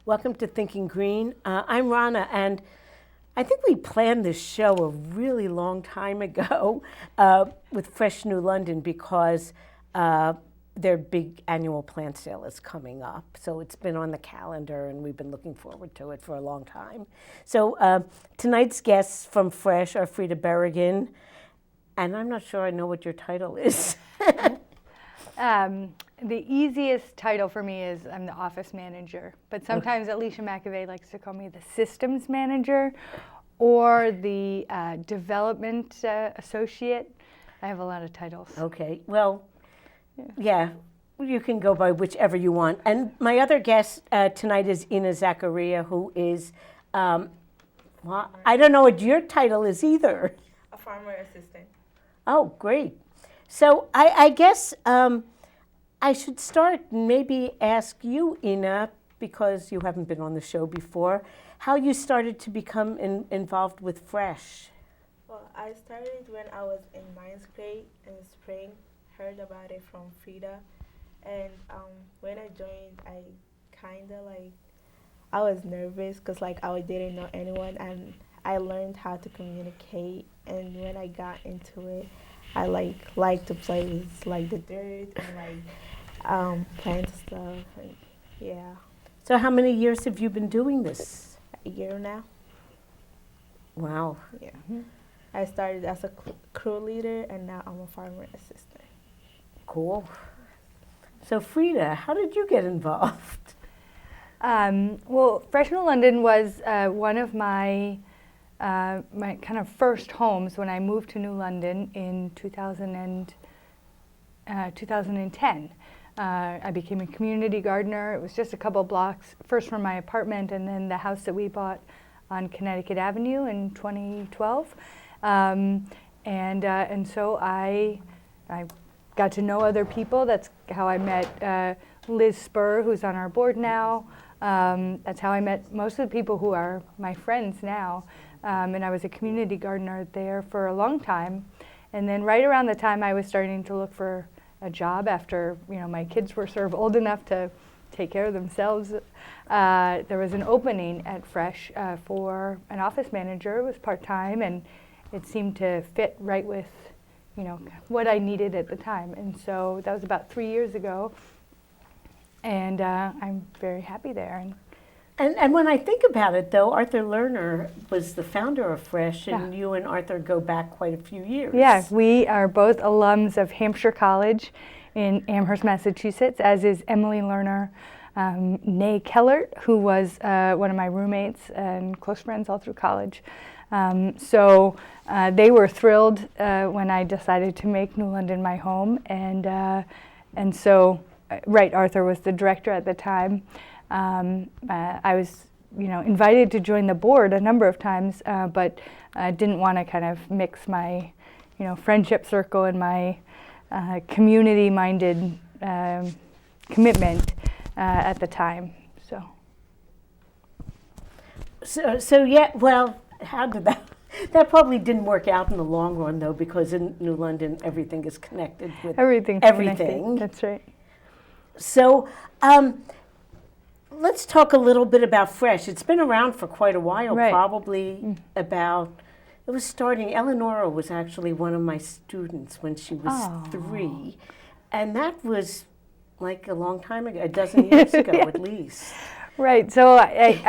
Welcome to Thinking Green. I'm Rana, and I think we planned this show a really long time ago with Fresh New London because their big annual plant sale is coming up. So it's been on the calendar, and we've been looking forward to it for a long time. So tonight's guests from Fresh are Frida Berrigan, and I'm not sure I know what your title is. The easiest title for me is I'm the office manager, but sometimes Alicia McAvey likes to call me the systems manager or the development associate. I have a lot of titles. Okay, well, yeah, you can go by whichever you want. And my other guest tonight is Enna Zakaria, who is, well, I don't know what your title is either. A farmer assistant. Oh, great. So I guess I should start and maybe ask you, Enna, because you haven't been on the show before, how you started to become involved with Fresh. Well, I started when I was in ninth grade in the spring, heard about it from Frida, and when I joined, I was nervous because I didn't know anyone, and I learned how to communicate, and when I got into it, I like to play with the dirt and plant stuff, and yeah. So how many years have you been doing this? A year now. Wow. Yeah. Mm-hmm. I started as a crew leader, and now I'm a farmer assistant. Cool. So Frida, how did you get involved? Well, Fresh New London was one of my kind of first homes when I moved to New London in 2010. I became a community gardener. It was just a couple blocks, first from my apartment and then the house that we bought on Connecticut Avenue in 2012. And so I got to know other people. That's how I met Liz Spur, who's on our board now. That's how I met most of the people who are my friends now. And I was a community gardener there for a long time. And then right around the time I was starting to look for a job after, my kids were sort of old enough to take care of themselves, there was an opening at Fresh for an office manager. It was part-time, and it seemed to fit right with, what I needed at the time. And so that was about 3 years ago, and I'm very happy there. And when I think about it, though, Arthur Lerner was the founder of Fresh, and you and Arthur go back quite a few years. Yeah, we are both alums of Hampshire College in Amherst, Massachusetts, as is Emily Lerner, née Kellert, who was one of my roommates and close friends all through college. So they were thrilled when I decided to make New London my home, and so, Arthur was the director at the time. I was, invited to join the board a number of times, but I didn't want to kind of mix my, friendship circle and my community-minded commitment at the time. So yeah, well, how did that? That probably didn't work out in the long run, though, because in New London everything is connected with everything. Connected. That's right. So. Let's talk a little bit about Fresh. It's been around for quite a while, probably about, it was starting, Eleonora was actually one of my students when she was 3. And that was like a long time ago, a dozen years ago at least. Right, so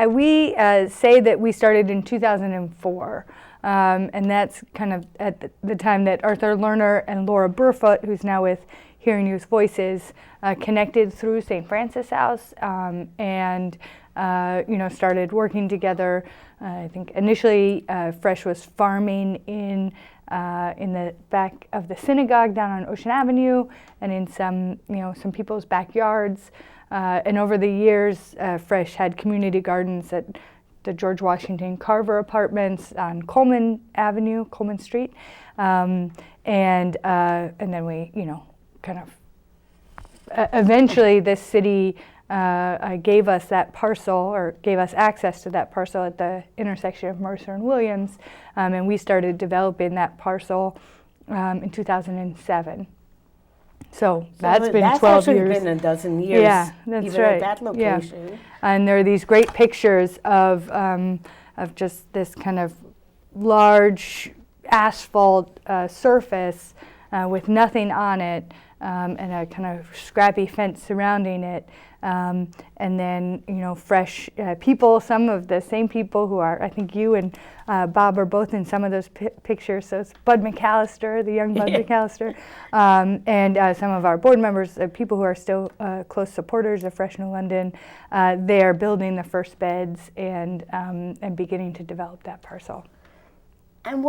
we say that we started in 2004. And that's kind of at the time that Arthur Lerner and Laura Burfoot, who's now with Hearing Youth Voices, connected through St. Francis House, and started working together. I think initially Fresh was farming in the back of the synagogue down on Ocean Avenue, and in some people's backyards. And over the years, Fresh had community gardens at the George Washington Carver Apartments on Coleman Avenue, Coleman Street, and then we, kind of eventually this city gave us that parcel, or gave us access to that parcel at the intersection of Mercer and Williams, and we started developing that parcel in 2007. So that's been that's 12 actually years. been a dozen years. Yeah, that's even right. at that location. Yeah. And there are these great pictures of just this kind of large asphalt surface with nothing on it, and a kind of scrappy fence surrounding it. And then, fresh people, some of the same people who are, I think you and Bob are both in some of those pictures. So it's Bud McAllister, the young Bud McAllister, and some of our board members, people who are still close supporters of Fresh New London. They are building the first beds and beginning to develop that parcel. And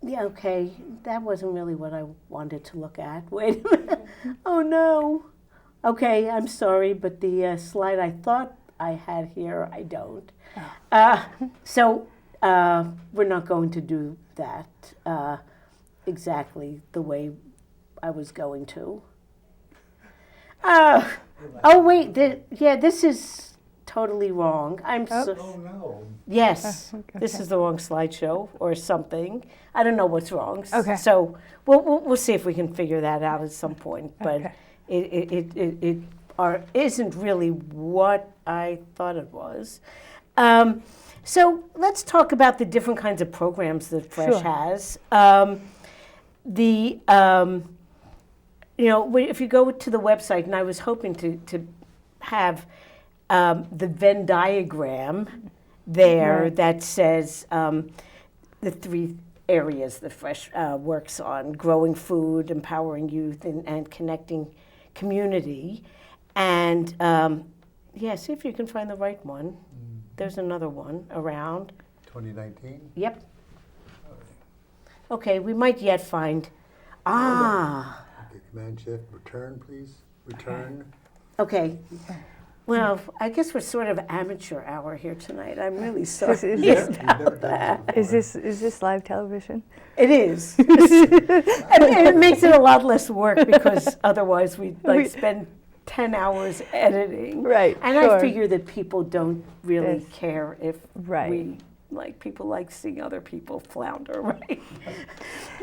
okay, that wasn't really what I wanted to look at. Wait a minute. Oh, no. Okay, I'm sorry, but the slide I thought I had here, I don't. So we're not going to do that exactly the way I was going to. Oh, wait, this is totally wrong. Oh no. Yes, okay. this is the wrong slideshow or something. I don't know what's wrong. Okay. So we'll see if we can figure that out at some point. But Okay. it isn't really what I thought it was. So let's talk about the different kinds of programs that Fresh Sure. has. If you go to the website, and I was hoping to have the Venn diagram there Right. that says the three areas that Fresh works on: growing food, empowering youth, and connecting community. And see if you can find the right one. There's another one around. 2019? Yep. Okay, we might yet find. Okay, Command Shift, return, please. Return. Okay. Well, I guess we're sort of amateur hour here tonight. I'm really sorry. Is Yeah, you've never done this before. is this live television? It is. And it makes it a lot less work because otherwise we'd spend 10 hours editing. Right, And sure. I figure that people don't really Yes. care if Right. people like seeing other people flounder, right?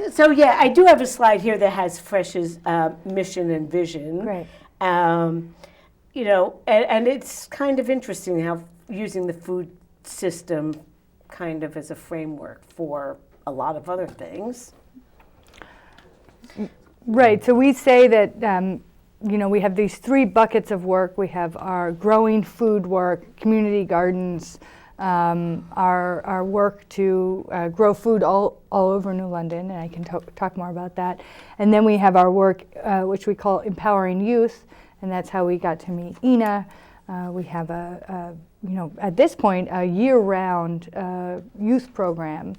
So yeah, I do have a slide here that has Fresh's mission and vision. Right. And it's kind of interesting how using the food system kind of as a framework for a lot of other things. Right. So we say that we have these three buckets of work. We have our growing food work, community gardens, our work to grow food all over New London, and I can talk more about that. And then we have our work, which we call empowering youth, and that's how we got to meet Enna. We have at this point, a year-round youth program.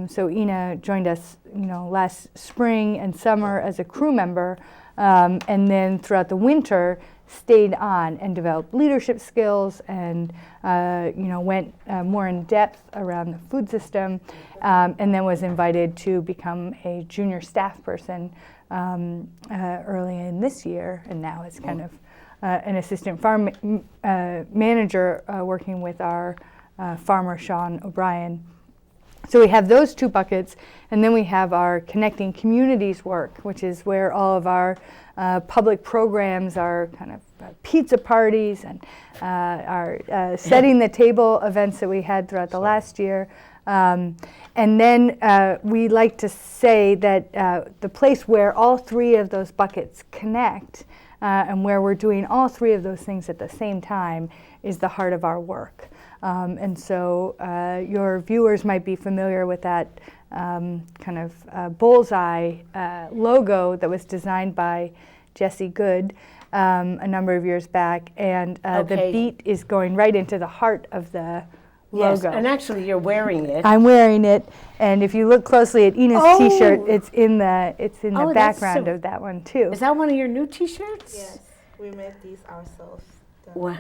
So Enna joined us, last spring and summer as a crew member, and then throughout the winter stayed on and developed leadership skills and, went more in depth around the food system, and then was invited to become a junior staff person early in this year, and now is kind of an assistant farm manager working with our farmer, Sean O'Brien. So we have those two buckets, and then we have our connecting communities work, which is where all of our public programs, our kind of pizza parties and our setting the table events that we had throughout the last year. And then we like to say that the place where all three of those buckets connect and where we're doing all three of those things at the same time is the heart of our work. And so your viewers might be familiar with that kind of bullseye logo that was designed by Jesse Good a number of years back. And the beat is going right into the heart of the logo. Yes, and actually you're wearing it. I'm wearing it, and if you look closely at Enna's T-shirt, it's in the background of that one too. Is that one of your new T-shirts? Yes, we made these ourselves. Wow.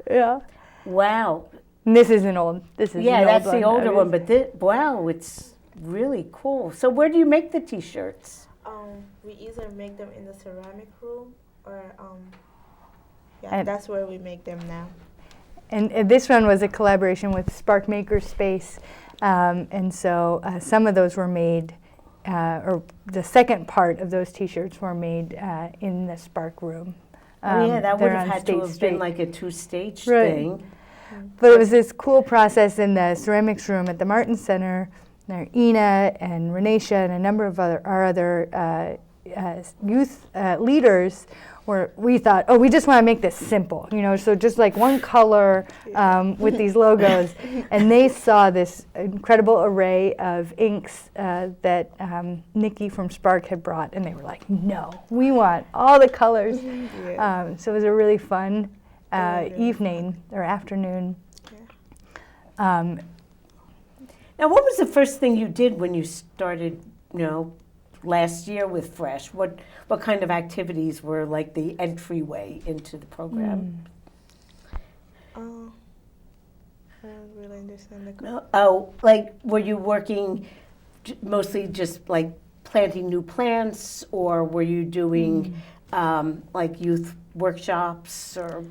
Yeah. Wow. And this is an old. This is Yeah, an that's old the older one. But But wow, it's really cool. So where do you make the T-shirts? We either make them in the ceramic room or And- that's where we make them now. And this one was a collaboration with Spark Maker Space, and so some of those were made or the second part of those T-shirts were made in the Spark room. Oh yeah, that would there have on had State to have Street. been like a two-stage Right. thing. But it was this cool process in the ceramics room at the Martin Center. There, Enna and Renatia and a number of our other youth leaders, where we thought, oh, we just want to make this simple, so just like one color with these logos. And they saw this incredible array of inks that Nikki from Spark had brought, and they were like, no, we want all the colors. Yeah. So it was a really fun evening or afternoon. Now, what was the first thing you did when you started, last year with Fresh? What kind of activities were like the entryway into the program? I don't really understand the question. No? Oh, like were you working mostly just like planting new plants, or were you doing like youth workshops or?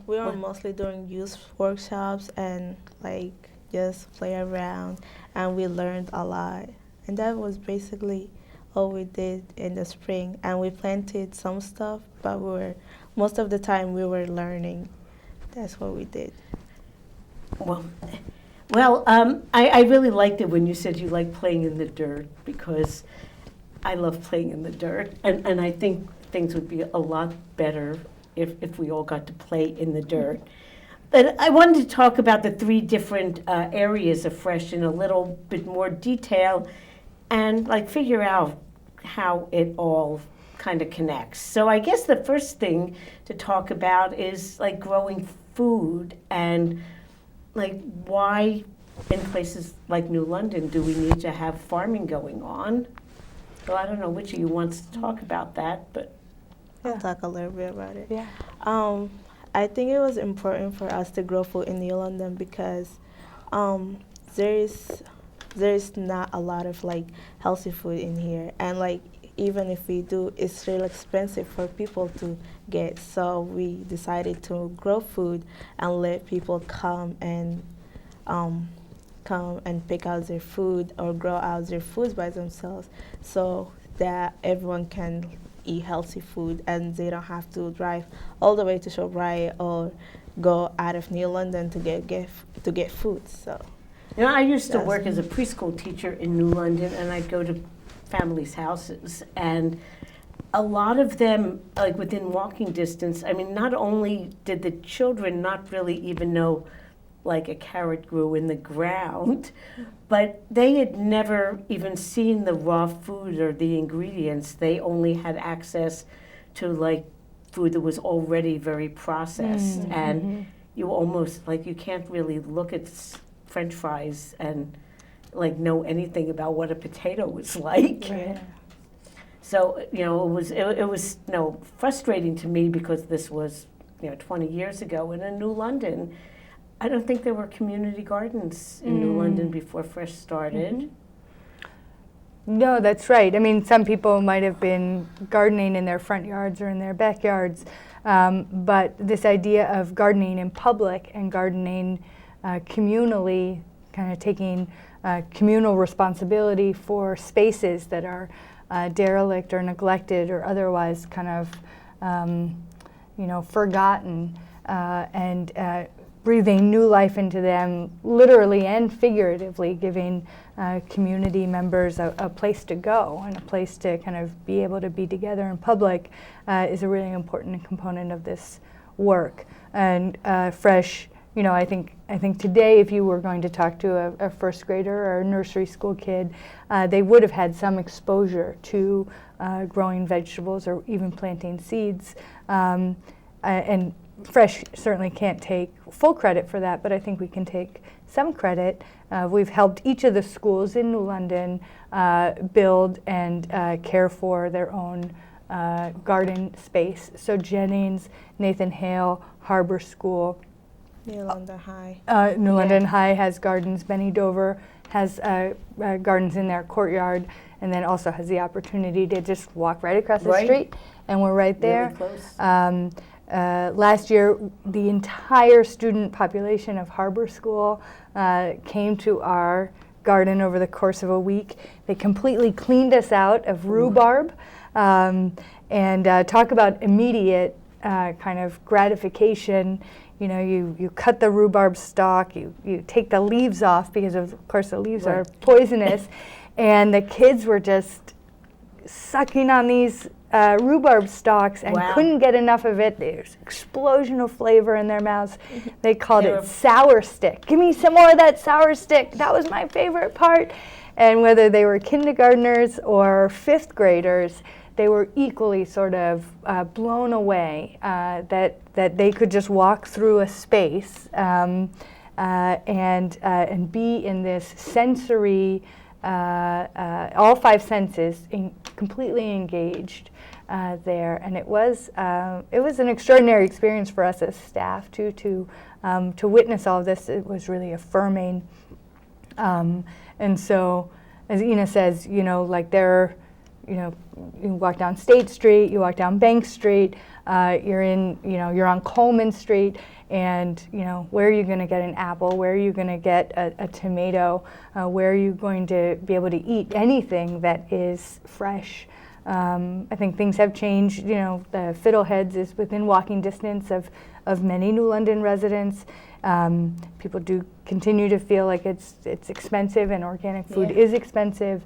We were mostly doing youth workshops and like just play around, and we learned a lot. And that was basically all we did in the spring. And we planted some stuff, but most of the time we were learning. That's what we did. Well, I really liked it when you said you like playing in the dirt, because I love playing in the dirt, and I think things would be a lot better if we all got to play in the dirt. But I wanted to talk about the three different areas of Fresh in a little bit more detail, and like figure out how it all kind of connects. So I guess the first thing to talk about is like growing food, and like why in places like New London do we need to have farming going on? Well, I don't know which of you wants to talk about that, but I'll talk a little bit about it. Yeah. I think it was important for us to grow food in New London because there's not a lot of like healthy food in here, and like even if we do, it's really expensive for people to get. So we decided to grow food and let people come and pick out their food or grow out their foods by themselves, so that everyone can eat healthy food and they don't have to drive all the way to ShopRite or go out of New London to get food. So, I used to work as a preschool teacher in New London, and I'd go to families' houses, and a lot of them, like within walking distance, I mean, not only did the children not really even know like a carrot grew in the ground, but they had never even seen the raw food or the ingredients. They only had access to like food that was already very processed, and you almost like you can't really look at French fries and like know anything about what a potato was like. yeah. So it was frustrating to me, because this was 20 years ago, and in New London, I don't think there were community gardens in New London before Fresh started. No, that's right. I mean, some people might have been gardening in their front yards or in their backyards, but this idea of gardening in public and gardening communally, kind of taking communal responsibility for spaces that are derelict or neglected or otherwise kind of, forgotten, and breathing new life into them, literally and figuratively, giving community members a place to go and a place to kind of be able to be together in public is a really important component of this work. And Fresh, I think today, if you were going to talk to a first grader or a nursery school kid, they would have had some exposure to growing vegetables or even planting seeds. And Fresh certainly can't take full credit for that, but I think we can take some credit. We've helped each of the schools in New London build and care for their own garden space. So Jennings, Nathan Hale, Harbor School. New London High. New London High has gardens. Benny Dover has gardens in their courtyard, and then also has the opportunity to just walk right across the street, and we're right there. Really close. Last year, the entire student population of Harbor School came to our garden over the course of a week. They completely cleaned us out of rhubarb, and talk about immediate kind of gratification. You know, you cut the rhubarb stalk, you take the leaves off because of course the leaves are poisonous, and the kids were just sucking on these rhubarb stalks and couldn't get enough of it. There's explosion of flavor in their mouths. They called it sour stick. Give me some more of that sour stick. That was my favorite part. And whether they were kindergartners or fifth graders, they were equally sort of blown away that they could just walk through a space and be in this sensory, all five senses completely engaged there, and it was an extraordinary experience for us as staff too to witness all of this. It was really affirming, and so as Enna says, you know, like there, you know, you walk down State Street, you walk down Bank Street, you're on Coleman Street, and you know, where are you going to get an apple? Where are you going to get a tomato? Where are you going to be able to eat anything that is fresh? I think things have changed. You know, the Fiddleheads is within walking distance of many New London residents. People do continue to feel like it's expensive, and organic food is expensive.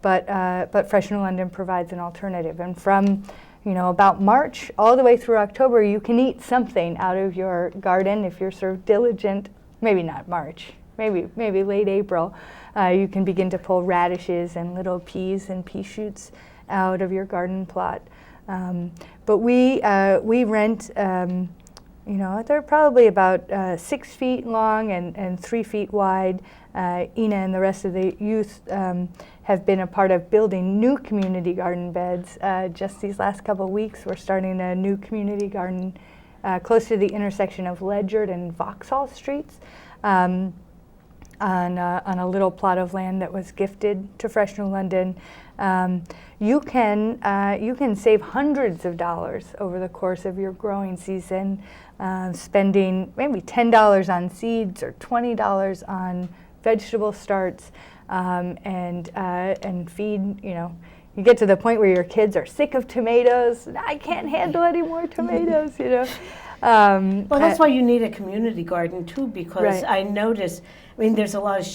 But Fresh New London provides an alternative. And from, you know, about March all the way through October, you can eat something out of your garden if you're sort of diligent. Maybe not March, maybe late April. You can begin to pull radishes and little peas and pea shoots out of your garden plot. But we rent, you know, they're probably about 6 feet long and 3 feet wide. Enna and the rest of the youth have been a part of building new community garden beds. Just these last couple of weeks, we're starting a new community garden close to the intersection of Ledyard and Vauxhall Streets, on a little plot of land that was gifted to Fresh New London. You can save hundreds of dollars over the course of your growing season, spending maybe $10 on seeds or $20 on vegetable starts, and feed, you know, you get to the point where your kids are sick of tomatoes. I can't handle any more tomatoes, you know. Well, that's why you need a community garden too, because I notice, I mean, there's a lot of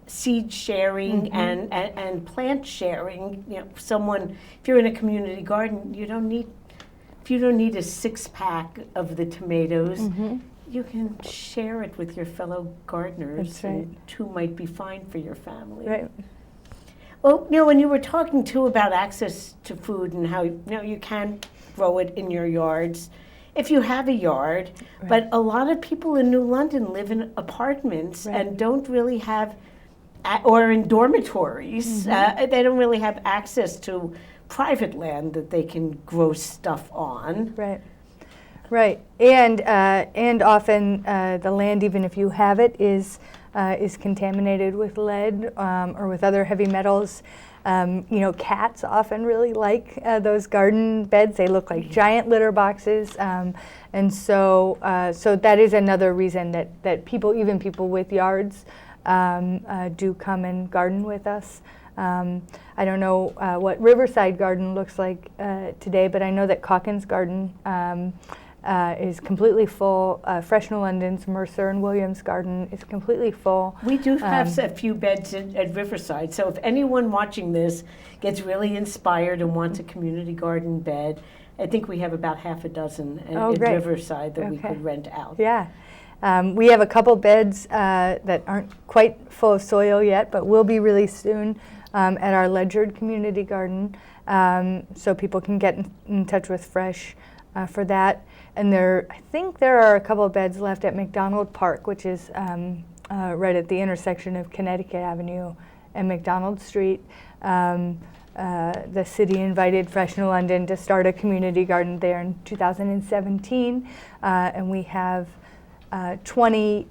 seed sharing and plant sharing. You know, if you're in a community garden, if you don't need a 6-pack of the tomatoes, you can share it with your fellow gardeners. That's right. And 2 might be fine for your family. Right. Well, you know, when you were talking too about access to food and how, you know, you can grow it in your yards, if you have a yard, but a lot of people in New London live in apartments and don't really have, or in dormitories, they don't really have access to private land that they can grow stuff on. Right. Right, and often the land, even if you have it, is contaminated with lead or with other heavy metals. You know, cats often really like those garden beds. They look like giant litter boxes, and so that is another reason that people, even people with yards, do come and garden with us. I don't know what Riverside Garden looks like today, but I know that Calkins Garden is completely full. Fresh New London's Mercer and Williams Garden is completely full. We do have a few beds at Riverside, so if anyone watching this gets really inspired and wants a community garden bed, I think we have about half a dozen at Riverside that we could rent out. Yeah. We have a couple beds that aren't quite full of soil yet, but will be really soon at our Ledyard Community Garden, so people can get in touch with Fresh for that. And I think there are a couple of beds left at McDonald Park, which is right at the intersection of Connecticut Avenue and McDonald Street. The city invited Fresh New London to start a community garden there in 2017, and we have 20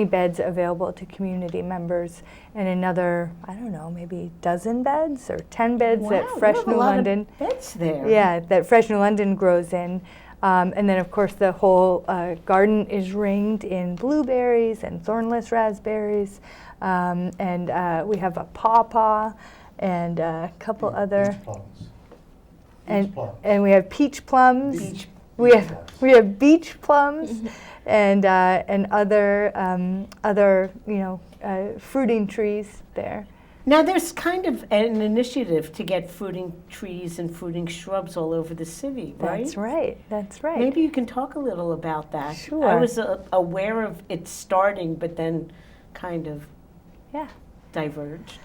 beds available to community members, and another, I don't know, maybe a dozen beds or 10 beds that Fresh New London. Beds there. Yeah, that Fresh New London grows in. And then, of course, the whole garden is ringed in blueberries and thornless raspberries. And we have a pawpaw and a couple other. Peach plums. And we have peach plums. Beach We have plums. we have beach plums and other fruiting trees there. Now, there's kind of an initiative to get fruiting trees and fruiting shrubs all over the city, right? That's right. That's right. Maybe you can talk a little about that. Sure. I was aware of it starting, but then kind of Yeah. diverged.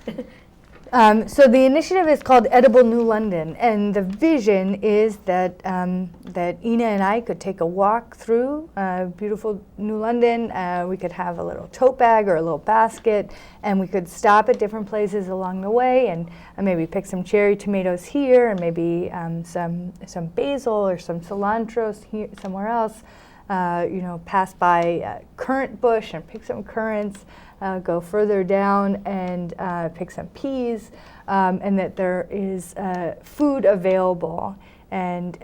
So the initiative is called Edible New London, and the vision is that that Enna and I could take a walk through beautiful New London. We could have a little tote bag or a little basket, and we could stop at different places along the way, and maybe pick some cherry tomatoes here, and maybe some basil or some cilantro here somewhere else. Pass by currant bush and pick some currants. Go further down and pick some peas, and that there is food available, and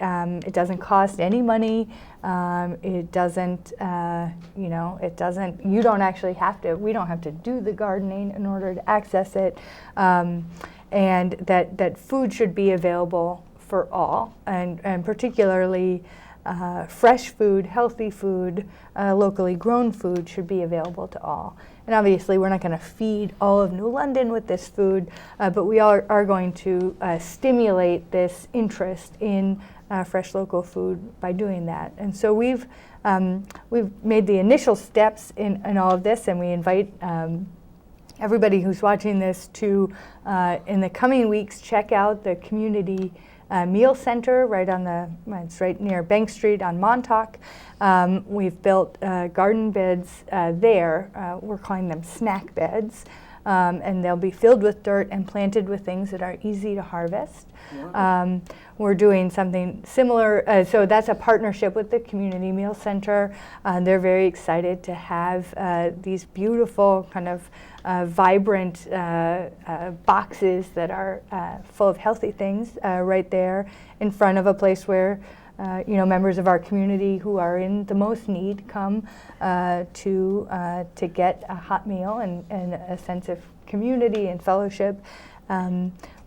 it doesn't cost any money. It doesn't, it doesn't. You don't actually have to. We don't have to do the gardening in order to access it, and that food should be available for all, and particularly. Fresh food, healthy food, locally grown food should be available to all. And obviously we're not going to feed all of New London with this food, but we are going to stimulate this interest in fresh local food by doing that. And so we've made the initial steps in all of this, and we invite everybody who's watching this to, in the coming weeks, check out the community meal center it's right near Bank Street on Montauk. We've built garden beds there. We're calling them snack beds. And they'll be filled with dirt and planted with things that are easy to harvest. Wow. We're doing something similar. So that's a partnership with the Community Meal Center. They're very excited to have these beautiful kind of vibrant boxes that are full of healthy things right there in front of a place where members of our community who are in the most need come to get a hot meal and a sense of community and fellowship.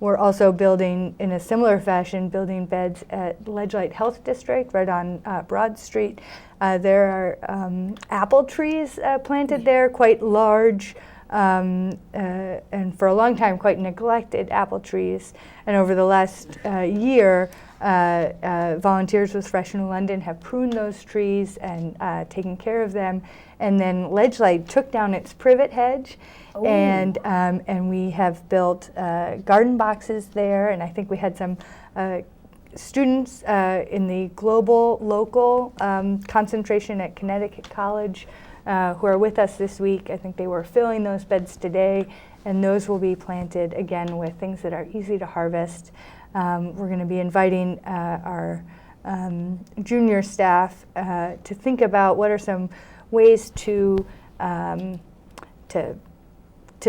We're also building, in a similar fashion, building beds at Ledgelight Health District right on Broad Street. There are apple trees planted there, quite large, and for a long time quite neglected apple trees. And over the last year, volunteers with Fresh New London have pruned those trees and taken care of them. And then Ledgelight took down its privet hedge, and we have built garden boxes there. And I think we had some students in the global local concentration at Connecticut College who are with us this week. I think they were filling those beds today, and those will be planted again with things that are easy to harvest. We're going to be inviting our junior staff to think about what are some ways to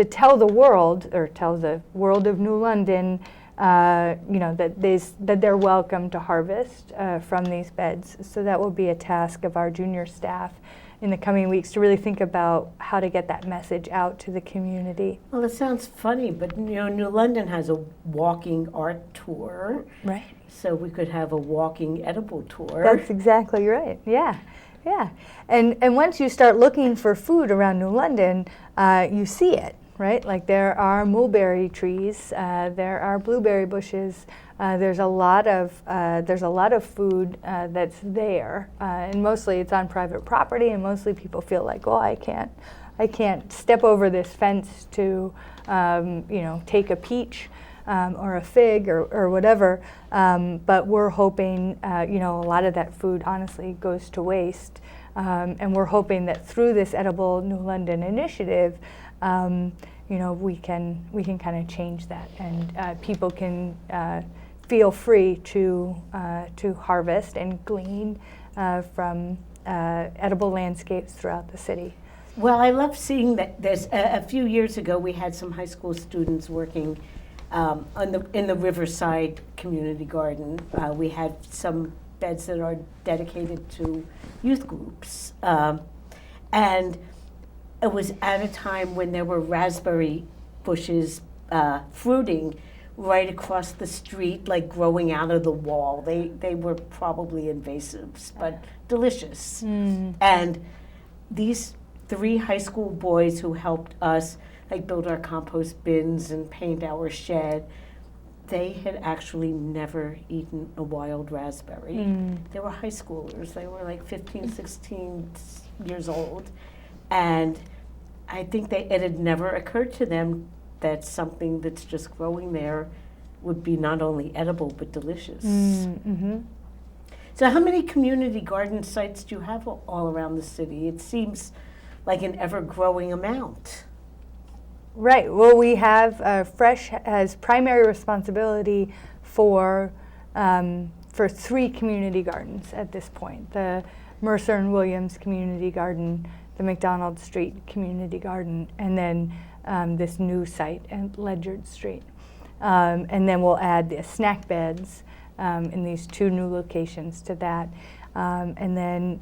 tell the world, or tell the world of New London, that they're welcome to harvest from these beds. So that will be a task of our junior staff in the coming weeks, to really think about how to get that message out to the community. Well, it sounds funny, but New London has a walking art tour. Right. So we could have a walking edible tour. That's exactly right. Yeah. Yeah. And once you start looking for food around New London, you see it, right? Like there are mulberry trees, there are blueberry bushes. There's a lot of food that's there, and mostly it's on private property, and mostly people feel like, oh, I can't step over this fence to, take a peach or a fig or whatever. But we're hoping, a lot of that food honestly goes to waste, and we're hoping that through this Edible New London initiative, we can kind of change that, and people can feel free to harvest and glean from edible landscapes throughout the city. Well, I love seeing that. There's a few years ago we had some high school students working in the Riverside Community Garden. We had some beds that are dedicated to youth groups. And it was at a time when there were raspberry bushes fruiting right across the street, like growing out of the wall. They were probably invasives, but delicious. And these 3 high school boys who helped us like build our compost bins and paint our shed, they had actually never eaten a wild raspberry. They were high schoolers. They were like 15, 16 years old. And I think it had never occurred to them that something that's just growing there would be not only edible but delicious. So how many community garden sites do you have all around the city? It seems like an ever-growing amount. Right. Well, we have Fresh has primary responsibility for 3 community gardens at this point: the Mercer and Williams Community Garden, the McDonald Street Community Garden, and then this new site at Ledyard Street. And then we'll add the snack beds in these 2 new locations to that. And then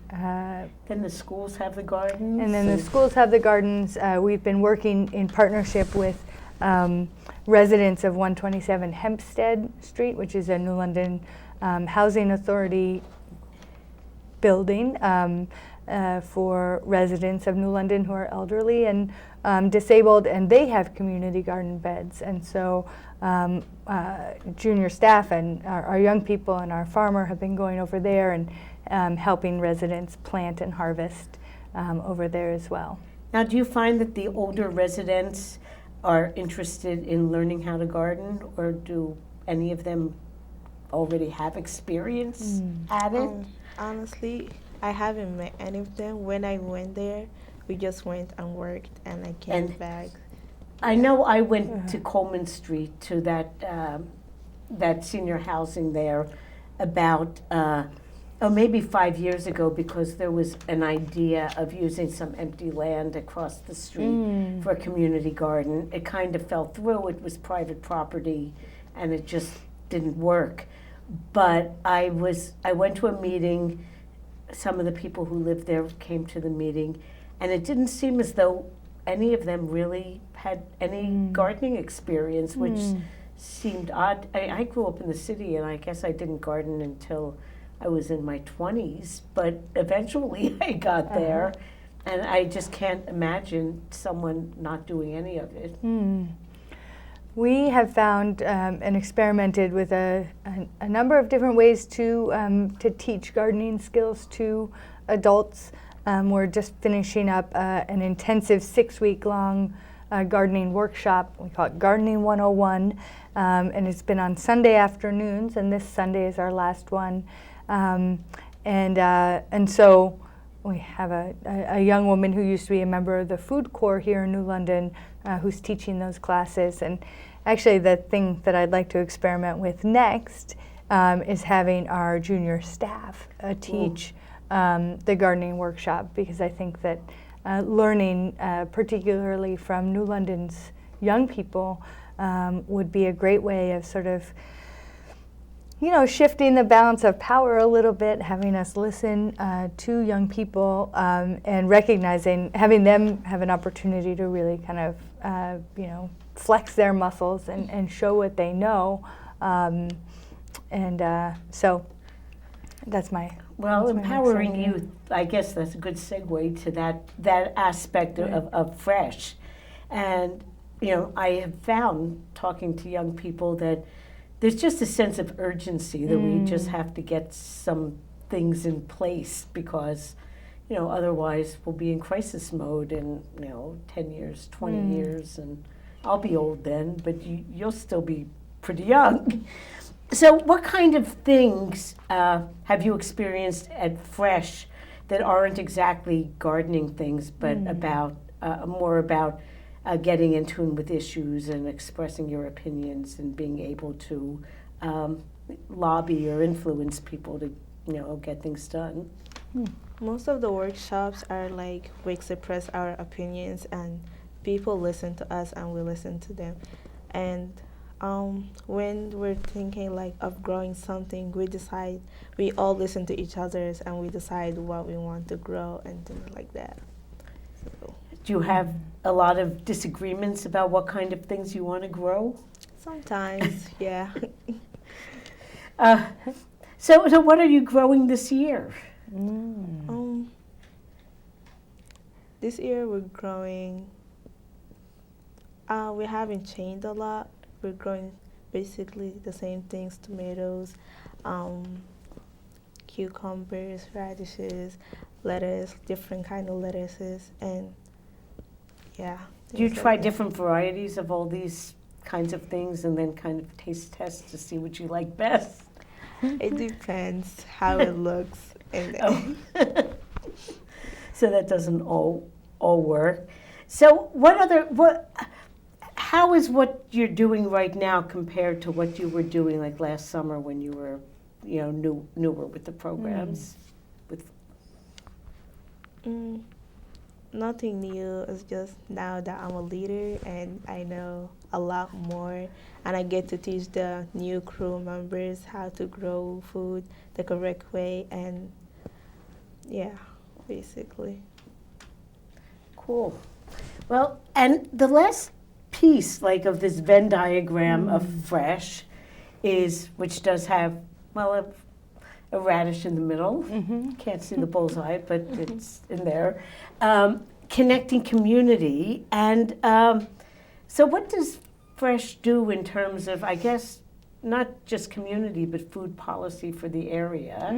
the schools have the gardens. And then the schools have the gardens. We've been working in partnership with residents of 127 Hempstead Street, which is a New London Housing Authority building for residents of New London who are elderly and disabled, and they have community garden beds. And so junior staff and our young people and our farmer have been going over there and helping residents plant and harvest over there as well. Now, do you find that the older residents are interested in learning how to garden, or do any of them already have experience at it? Honestly, I haven't met any of them. When I went there, we just went and worked, and I came back. I know I went to Coleman Street, to that senior housing there, about maybe 5 years ago, because there was an idea of using some empty land across the street for a community garden. It kind of fell through. It was private property, and it just didn't work. But I went to a meeting. Some of the people who lived there came to the meeting, and it didn't seem as though any of them really had any gardening experience, which seemed odd. I grew up in the city, and I guess I didn't garden until I was in my 20s, but eventually I got there, and I just can't imagine someone not doing any of it. We have found and experimented with a number of different ways to teach gardening skills to adults. We're just finishing up an intensive 6-week-long gardening workshop. We call it Gardening 101, and it's been on Sunday afternoons, and this Sunday is our last one. And so we have a young woman who used to be a member of the Food Corps here in New London who's teaching those classes. And actually the thing that I'd like to experiment with next is having our junior staff teach the gardening workshop, because I think that learning, particularly from New London's young people, would be a great way of sort of shifting the balance of power a little bit, having us listen to young people and recognizing, having them have an opportunity to really kind of, flex their muscles and show what they know. So that's my... Well, that's my empowering next youth, I guess that's a good segue to that aspect of Fresh. And, I have found, talking to young people, that there's just a sense of urgency that we just have to get some things in place, because, otherwise we'll be in crisis mode in, 10 years, 20 years, and I'll be old then, but you'll still be pretty young. So what kind of things have you experienced at Fresh that aren't exactly gardening things, but about more about getting in tune with issues and expressing your opinions and being able to lobby or influence people to, get things done? Most of the workshops are like we express our opinions, and people listen to us and we listen to them. And when we're thinking like of growing something, we all listen to each other's and we decide what we want to grow and things like that. So, Do you have a lot of disagreements about what kind of things you want to grow? sometimes, yeah. So what are you growing this year? This year we're growing. We haven't changed a lot. We're growing basically the same things: tomatoes, cucumbers, radishes, lettuce, different kind of lettuces, and yeah. Do you things try like that. different varieties of all these kinds of things and then kind of taste test to see what you like best? It depends how it looks. And Oh. So that doesn't all work. So how is what you're doing right now compared to what you were doing like last summer when you were, newer with the programs? Nothing new. It's just now that I'm a leader and I know a lot more, and I get to teach the new crew members how to grow food the correct way, and yeah, basically. Cool. Well, and the last piece, like of this Venn diagram of fresh, which does have, well, a radish in the middle. Can't see the bullseye, but it's in there. Connecting community. And so what does Fresh do in terms of, I guess, not just community, but food policy for the area?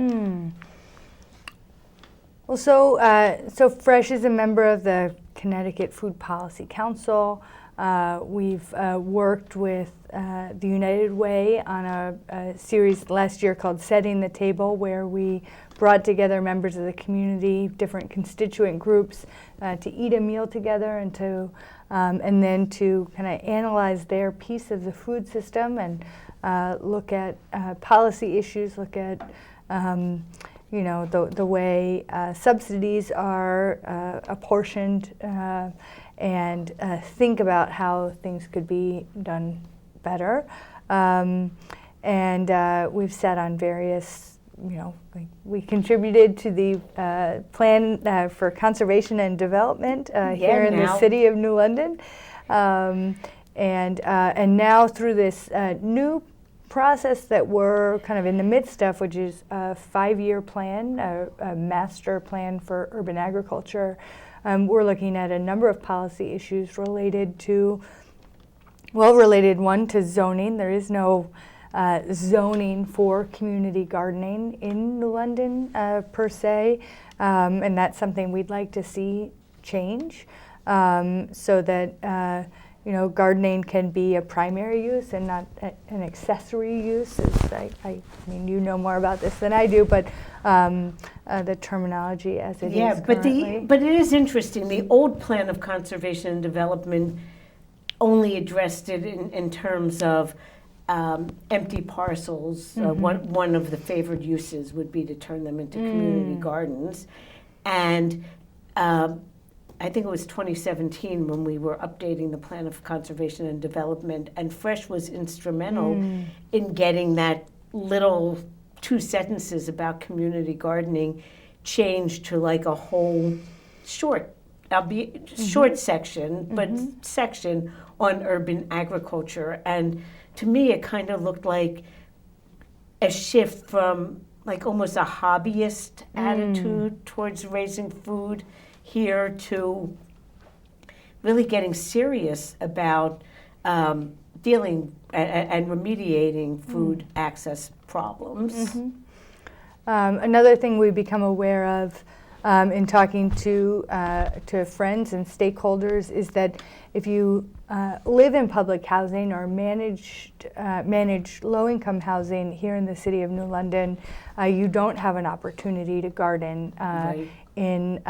Well, so Fresh is a member of the Connecticut Food Policy Council. We've worked with the United Way on a series last year called Setting the Table, where we brought together members of the community, different constituent groups, to eat a meal together and then to kind of analyze their piece of the food system and look at policy issues, look at the way subsidies are apportioned, and think about how things could be done better. And we've sat on various, we contributed to the plan for conservation and development here in the city of New London. And now through this new process that we're kind of in the midst of, which is a 5-year plan, a master plan for urban agriculture. We're looking at a number of policy issues related one to zoning. There is no zoning for community gardening in New London per se, and that's something we'd like to see change so that gardening can be a primary use and not an accessory use. I mean, you know more about this than I do, but the terminology as it is currently. But it is interesting. The old plan of conservation and development only addressed it in terms of empty parcels. One of the favored uses would be to turn them into community gardens. And I think it was 2017 when we were updating the plan of conservation and development, and Fresh was instrumental in getting that little 2 sentences about community gardening changed to like a whole short section, but section on urban agriculture. And to me, it kind of looked like a shift from like almost a hobbyist attitude towards raising food here to really getting serious about dealing and remediating food access problems. Another thing we become aware of in talking to friends and stakeholders is that if you live in public housing or manage low-income housing here in the city of New London, you don't have an opportunity to garden. Right. In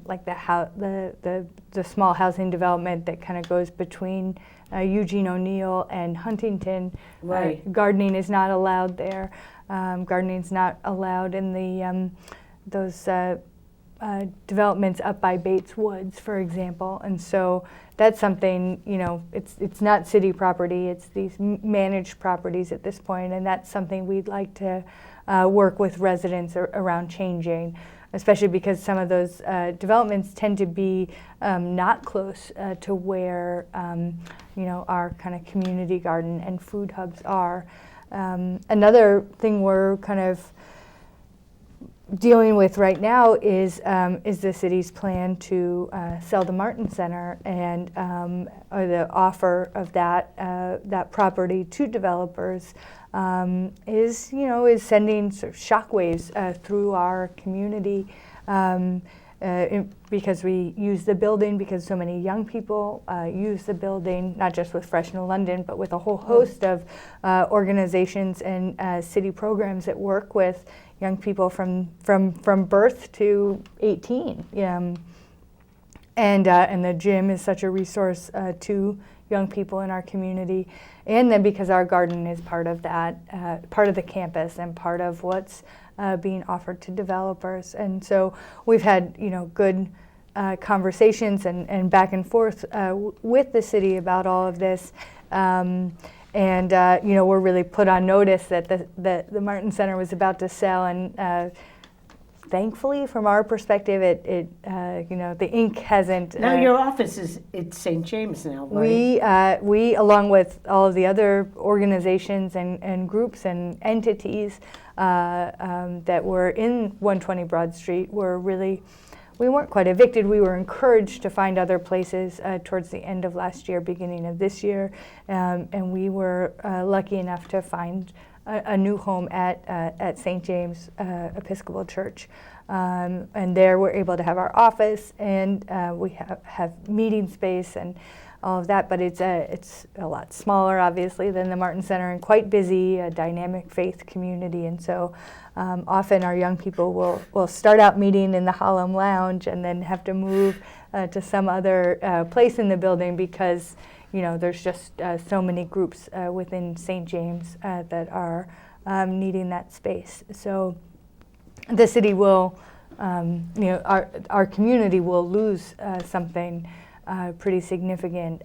like the small housing development that kind of goes between Eugene O'Neill and Huntington. Right. Gardening is not allowed there. Gardening is not allowed in the those developments up by Bates Woods, for example. And so that's something, it's not city property, it's these managed properties at this point, and that's something we'd like to work with residents around changing, especially because some of those developments tend to be not close to where, our kind of community garden and food hubs are. Another thing we're kind of dealing with right now is the city's plan to sell the Martin Center and or the offer of that property to developers is sending sort of shockwaves through our community because we use the building, because so many young people use the building, not just with Fresh New London, but with a whole host of organizations and city programs that work with young people from birth to 18. And the gym is such a resource to young people in our community. And then because our garden is part of that, part of the campus and part of what's being offered to developers. And so we've had, good conversations and back and forth with the city about all of this. And we're really put on notice that the Martin Center was about to sell, and thankfully, from our perspective, the ink hasn't. Now your office is at St. James now, right? We along with all of the other organizations and groups and entities that were in 120 Broad Street we weren't quite evicted. We were encouraged to find other places towards the end of last year, beginning of this year, and we were lucky enough to find a new home at St. James Episcopal Church, and there we're able to have our office, and we have meeting space and all of that. But it's a lot smaller, obviously, than the Martin Center, and quite busy, a dynamic faith community, and so. Often our young people will start out meeting in the Hallam Lounge and then have to move to some other place in the building because there's just so many groups within St. James that are needing that space. So the city will, our community will lose something pretty significant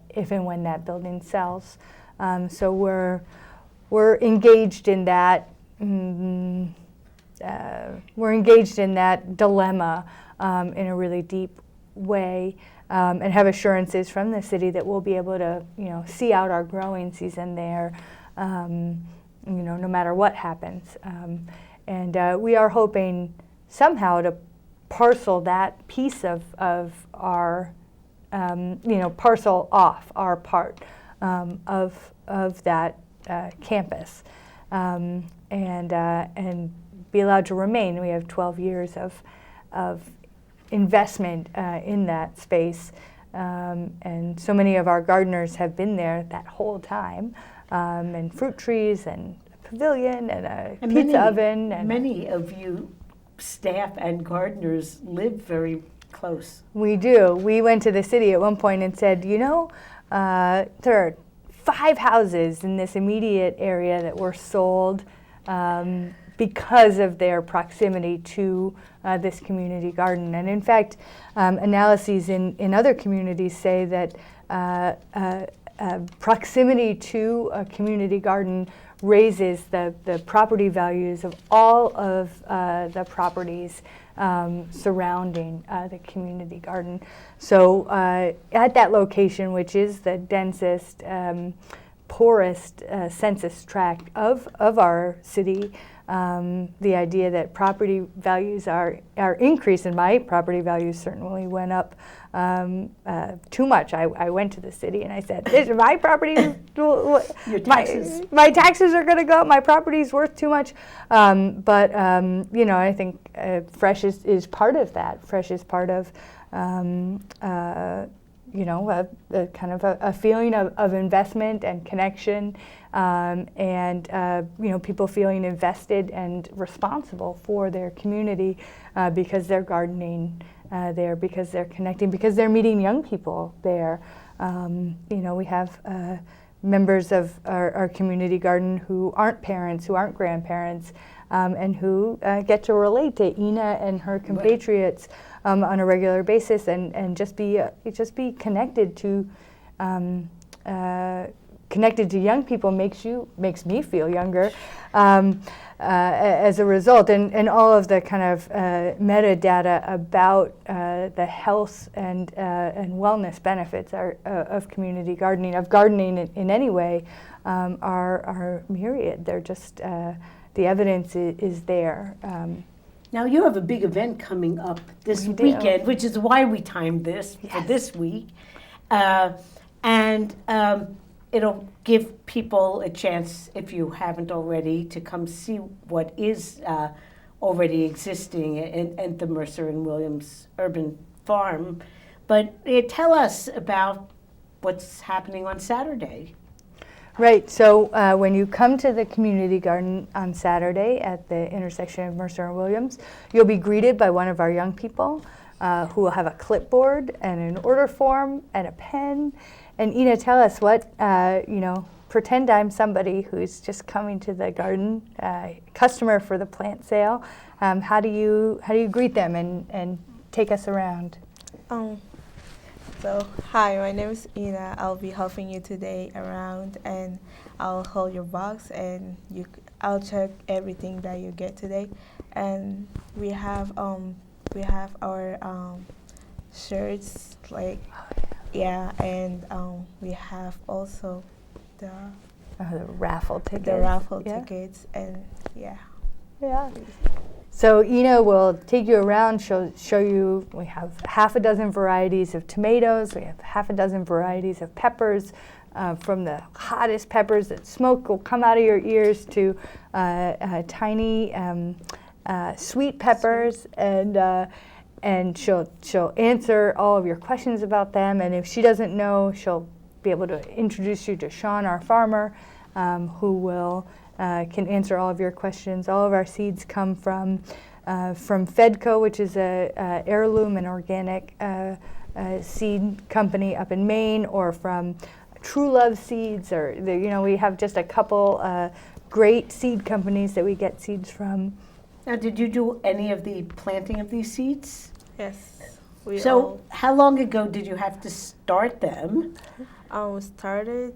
if and when that building sells. So we're engaged in that. We're engaged in that dilemma in a really deep way, and have assurances from the city that we'll be able to, see out our growing season there, no matter what happens. And we are hoping somehow to parcel that piece of our, parcel off our part of that campus. And be allowed to remain. We have 12 years of investment in that space, and so many of our gardeners have been there that whole time, and fruit trees and a pavilion and a pizza oven. And many of you staff and gardeners live very close. We do. We went to the city at one point and said, there are 5 houses in this immediate area that were sold because of their proximity to this community garden. And in fact, analyses in other communities say that proximity to a community garden raises the property values of all of the properties surrounding the community garden. So at that location, which is the densest, poorest census tract of our city, the idea that property values are increased, and my property values certainly went up too much. I went to the city and I said, my property, my taxes are going to go up, my property is worth too much. But I think Fresh is part of that. Fresh is part of a kind of a feeling of investment and connection, and people feeling invested and responsible for their community because they're gardening there, because they're connecting, because they're meeting young people there. We have members of our community garden who aren't parents, who aren't grandparents, and who get to relate to Enna and her compatriots on a regular basis, and just be connected to young people makes me feel younger. As a result, and all of the kind of metadata about the health and wellness benefits of community gardening, of gardening in any way, are myriad. They're just, the evidence is there. Now you have a big event coming up this weekend, which is why we timed this for this week. It'll give people a chance, if you haven't already, to come see what is already existing at the Mercer and Williams Urban Farm. But tell us about what's happening on Saturday. Right, so when you come to the community garden on Saturday at the intersection of Mercer and Williams, you'll be greeted by one of our young people who will have a clipboard and an order form and a pen. And Enna, tell us what, pretend I'm somebody who's just coming to the garden, customer for the plant sale. How do you greet them and take us around? So, hi, my name is Enna. I'll be helping you today around, and I'll hold your box, and I'll check everything that you get today. And we have our shirts, like. Yeah, and we have also the raffle tickets. The raffle tickets, and yeah. So Enna will take you around, show you. We have half a dozen varieties of tomatoes. We have half a dozen varieties of peppers, from the hottest peppers that smoke will come out of your ears to tiny sweet peppers, and she'll answer all of your questions about them. And if she doesn't know, she'll be able to introduce you to Sean, our farmer, who can answer all of your questions. All of our seeds come from Fedco, which is a heirloom and organic seed company up in Maine, or from True Love Seeds, or we have just a couple great seed companies that we get seeds from. Now, did you do any of the planting of these seeds? Yes. How long ago did you have to start them? We started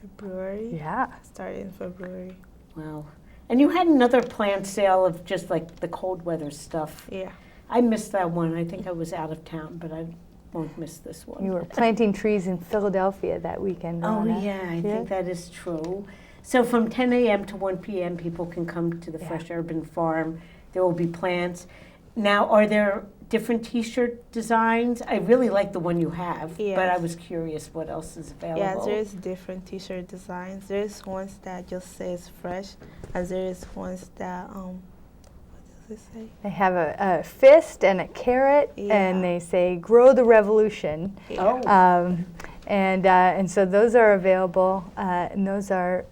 February. Yeah. Started in February. Wow. And you had another plant sale of just like the cold weather stuff. Yeah. I missed that one. I think I was out of town, but I won't miss this one. You were planting trees in Philadelphia that weekend, Rana. Oh, yeah, I think that is true. So from 10 a.m. to 1 p.m., people can come to the Fresh Urban Farm. There will be plants. Now, are there different T-shirt designs? I really like the one you have, but I was curious what else is available. Yeah, there's different T-shirt designs. There's ones that just says fresh, and there's ones that, what does it say? They have a fist and a carrot, and they say "Grow the Revolution." Oh. And so those are available, and those are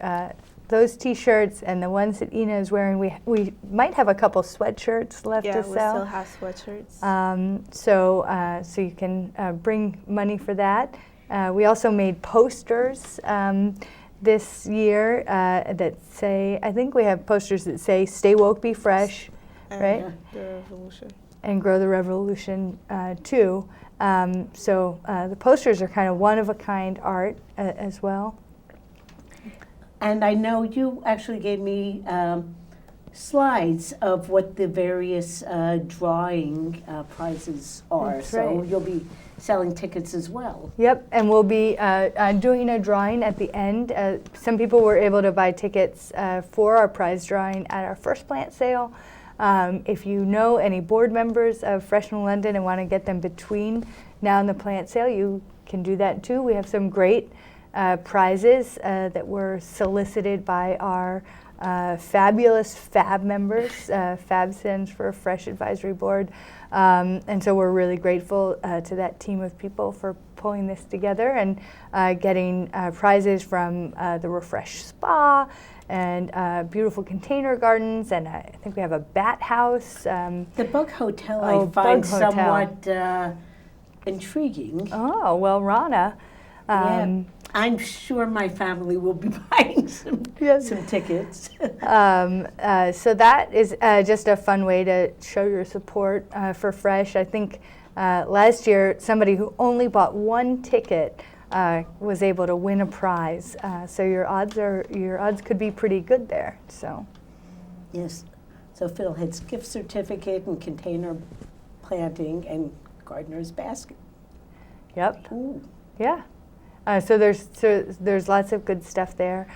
those T-shirts, and the ones that Enna is wearing. We might have a couple sweatshirts left to sell. Yeah, we still have sweatshirts. So you can bring money for that. We also made posters this year that say, I think we have posters that say "Stay woke, be fresh," right? The revolution. And grow the revolution too. So the posters are kind of one-of-a-kind art as well. And I know you actually gave me slides of what the various drawing prizes are. That's so right. You'll be selling tickets as well. Yep, and we'll be doing a drawing at the end. Some people were able to buy tickets for our prize drawing at our first plant sale. If you know any board members of Fresh New London and want to get them between now and the plant sale, you can do that too. We have some great prizes that were solicited by our fabulous FAB members. FAB stands for Fresh Advisory Board. And so we're really grateful to that team of people for pulling this together and getting prizes from the Refresh Spa and beautiful container gardens, and I think we have a bat house. The Bug Hotel I find somewhat intriguing. Oh, well, Rana. I'm sure my family will be buying some tickets. So that is just a fun way to show your support for Fresh. I think last year somebody who only bought one ticket was able to win a prize. So your odds could be pretty good there. So Yes. So Phil, it's gift certificate and container planting and gardener's basket. yep, Ooh. yeah. So there's lots of good stuff there.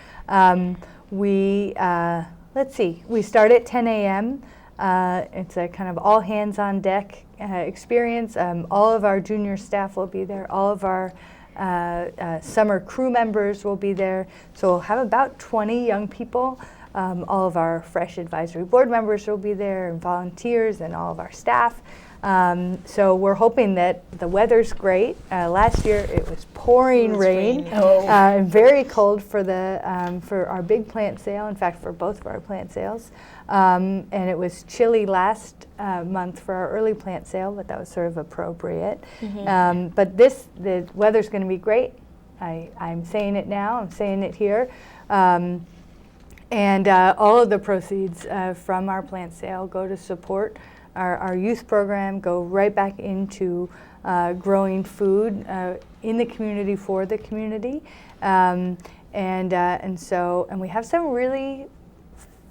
Let's see. We start at 10 a.m. It's a kind of all hands on deck experience. All of our junior staff will be there. All of our summer crew members will be there. So we'll have about 20 young people. All of our Fresh Advisory Board members will be there, and volunteers, and all of our staff. So we're hoping that the weather's great. Last year it was pouring rain, and very cold for our big plant sale. In fact, for both of our plant sales, and it was chilly last month for our early plant sale, but that was sort of appropriate. But the weather's going to be great. I'm saying it now. I'm saying it here. And all of the proceeds from our plant sale go to support our youth program, go right back into growing food in the community for the community. And we have some really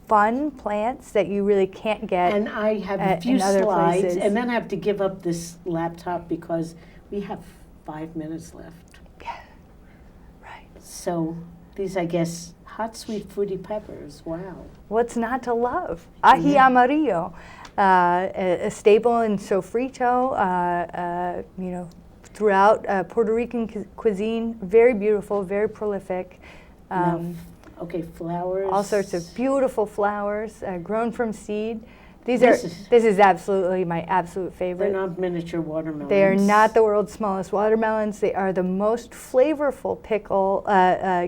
fun plants that you really can't get And I have a few in other slides, places. and then I have to give up this laptop because we have 5 minutes left. Yeah, right. So these, I guess, hot, sweet, fruity peppers. Wow. What's not to love? Ají amarillo, a staple in sofrito, throughout Puerto Rican cuisine. Very beautiful, very prolific. Okay, flowers. All sorts of beautiful flowers grown from seed. This is absolutely my absolute favorite. They're not miniature watermelons. They are not the world's smallest watermelons. They are the most flavorful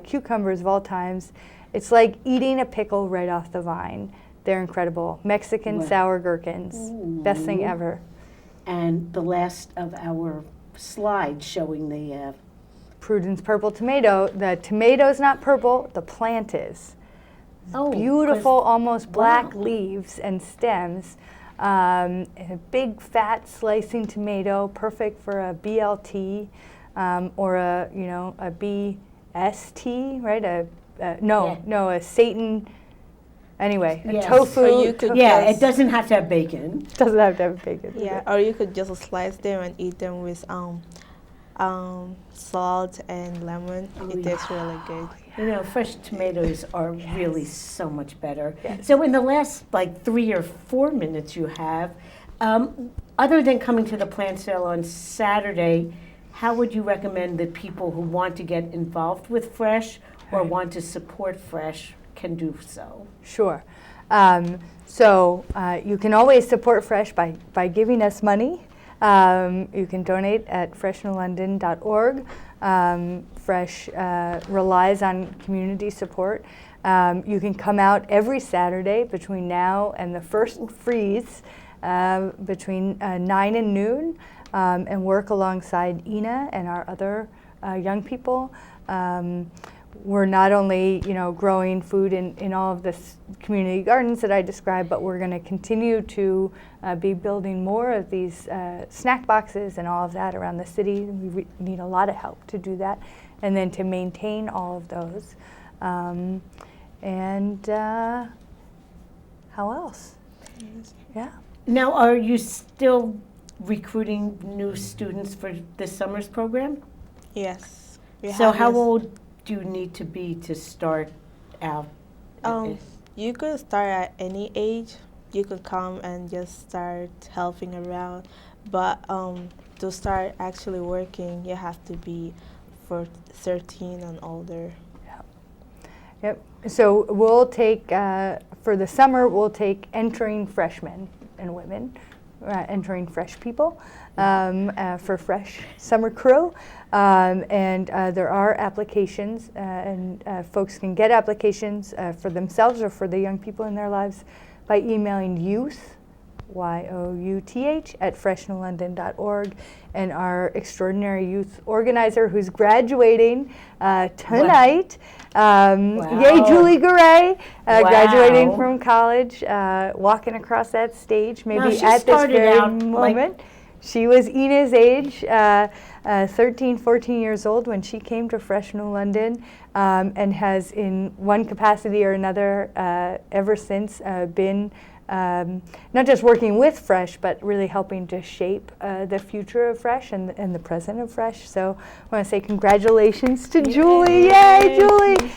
cucumbers of all times. It's like eating a pickle right off the vine. They're incredible. Mexican sour gherkins. Ooh. Best thing ever. And the last of our slides showing the Prudence purple tomato. The tomato's not purple, the plant is. Beautiful, almost black leaves and stems. And a big fat slicing tomato, perfect for a BLT or a BST, right? A Satan. Anyway, a tofu. So you could it doesn't have to have bacon. Doesn't have to have bacon. Yeah, or you could just slice them and eat them with salt and lemon. It tastes really good. You know, fresh tomatoes are really so much better. Yes. So in the last 3 or 4 minutes you have, other than coming to the plant sale on Saturday, how would you recommend that people who want to get involved with Fresh or want to support Fresh can do so? Sure. So you can always support Fresh by giving us money. You can donate at freshnewlondon.org. Fresh relies on community support. You can come out every Saturday between now and the first freeze between 9 and noon and work alongside Enna and our other young people. We're not only, growing food in all of the community gardens that I described, but we're going to continue to be building more of these snack boxes and all of that around the city. We need a lot of help to do that, and then to maintain all of those. How else? Yeah. Now, are you still recruiting new students for this summer's program? Yes. So how old do you need to be to start out? You could start at any age. You could come and just start helping around. But to start actually working, you have to be for 13 and older. Yep. So we'll take, for the summer, we'll take entering freshmen and women, entering fresh people for Fresh Summer Crew. And there are applications, and folks can get applications for themselves or for the young people in their lives by emailing YOUTH at freshnewlondon.org, and our extraordinary youth organizer who's graduating tonight. Wow. Yay, Julie Garay, graduating Wow. from college, walking across that stage, Now, maybe she at this started very out, like- moment. She was Enna's age, 13, 14 years old when she came to Fresh New London, and has in one capacity or another ever since been not just working with Fresh, but really helping to shape the future of Fresh and the present of Fresh. So I want to say congratulations to Julie. Yay, Julie!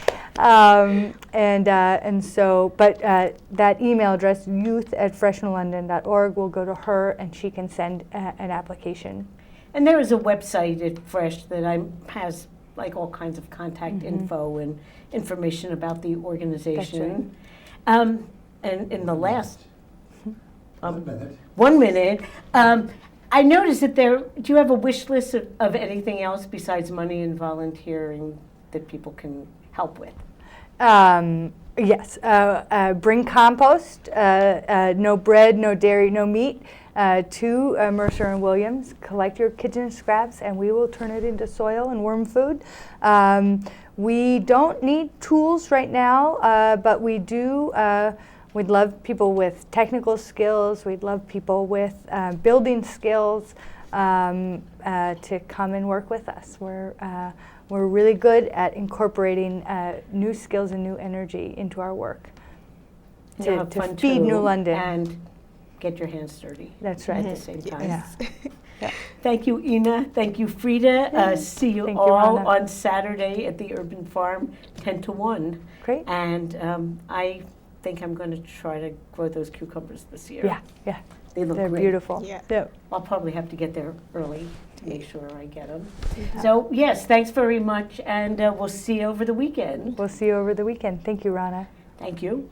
That email address, youth@freshnewlondon.org, will go to her, and she can send an application. And there is a website at Fresh that has like all kinds of contact info and information about the organization. And in the last 1 minute. 1 minute, I noticed that do you have a wish list of anything else besides money and volunteering that people can help with? Yes, bring compost, no bread, no dairy, no meat, to Mercer and Williams. Collect your kitchen scraps and we will turn it into soil and worm food. We don't need tools right now, but we do. We'd love people with technical skills. We'd love people with building skills to come and work with us. We're really good at incorporating new skills and new energy into our work to feed New London. And get your hands dirty. That's right. At the same time. Yeah. Thank you, Enna. Thank you, Frida. See you Thank you, all Rana. on Saturday at the Urban Farm, 10 to 1. Great. And I think I'm going to try to grow those cucumbers this year. Yeah. They look They're great. beautiful. Yeah. Yep. I'll probably have to get there early to make sure I get them. So, yes, thanks very much, and we'll see you over the weekend. We'll see you over the weekend. Thank you, Rana. Thank you.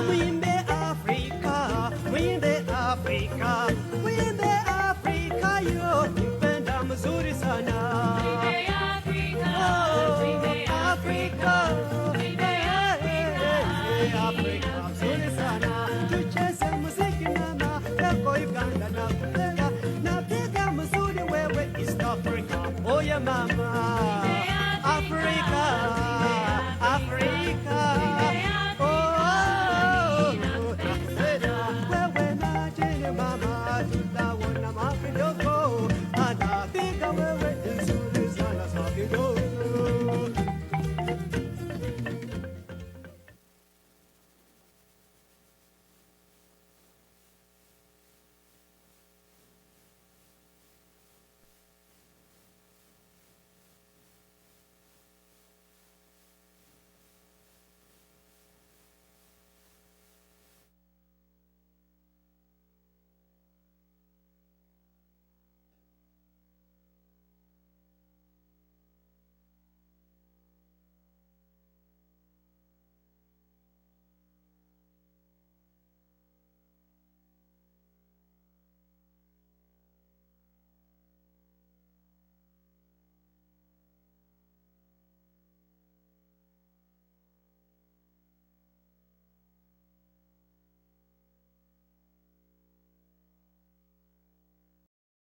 Muimbe